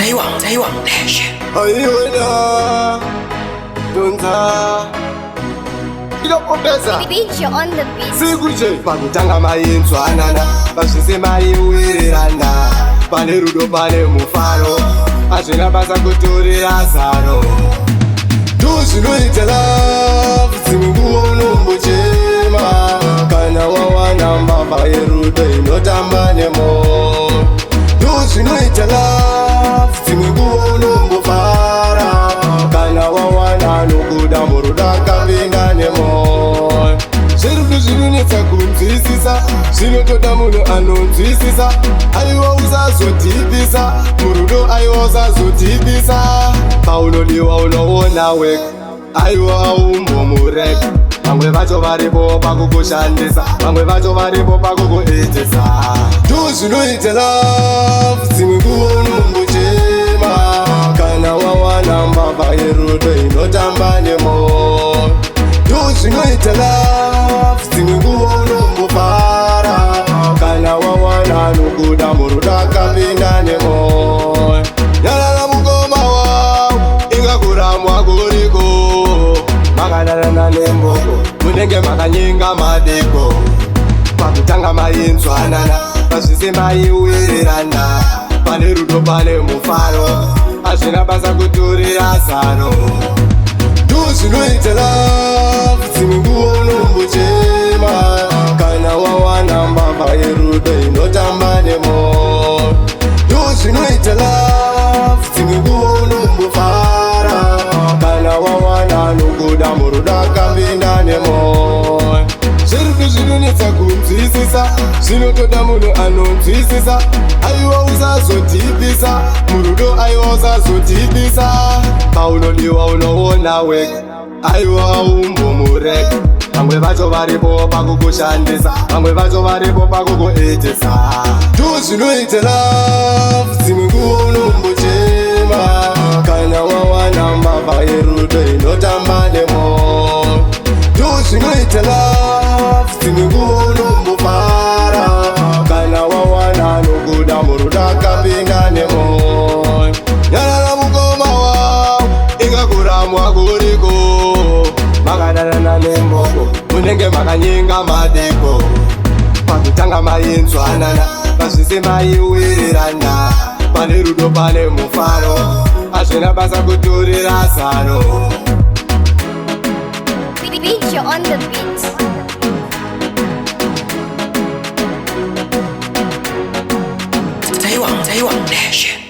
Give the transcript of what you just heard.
Taiwan Nation. Ayuna, Donza. Ilokopeza. Beat you on the beat. Sikuje pakutanga mayinzwa anana pasvise maiwirirana pane rudo pane mufaro hazvina basa kutorera zano ndozvinoita love dzimwe nguva unombochema kana wawana mbavha yerudo inotamba nemo ndozvinoita love dzimwe nguva unombofara kana wawana nokuda murudo akapinda nemo zverudo zvinonetsa kunzwisisa zvinotoda munhu anonzwisisa aiwa usazodhibisa murudo aiwa usazodhibisa paunodiwa unoona weka aiwa aumbomureka vamwe vacho varipo pakukushandisa vamwe vacho varipo pakukuitisa ndozvinoita love dzimwe nguva unombochema kana wawana mbavha yerudo inotamba nemo ndozvinoita love dzimwe nguva unombofara kana wawana nokuda murudo akapinda nemo nyarara mukoma wavo ingakuramwa kuriko makadanana nemboko munenge makanyenga madeko pakutanga mainzwanana pasvise maiwirirana pane rudo pane mufaro hazvina basa kutorera zano ndozvinoita love dzimwe nguva unombochema kana wawana mbavha yerudo inotamba nemo ndozvinoita love dzimwe nguva unombofara kana wawana nokuda murudo akapinda nemo zverudo zvinonetsa kunzwisisa zvinotoda munhu anonzwisisa aiwa usazodhibisa murudo aiwa usazodhibisa paunodiwa unoona weka aiwa aumbomureka vamwe vacho varipo pakukushandisa vamwe vacho varipo pakukuitisa ndozvinoita love dzimwe nguva unombochema kana wawana mbavha yerudo inotamba nemo ndozvinoita love dzimwe nguva unombofara kana wawana nokuda murudo akapinda nemo nyarara mukoma wavo ingakuramwa kuriko makadanana nemboko munenge makanyenga madeko pakutanga mainzwanana pasvise maiwirirana pane rudo pane mufaro hazvina basa kutorera zano Beat you on the beat. Taiwan Nation.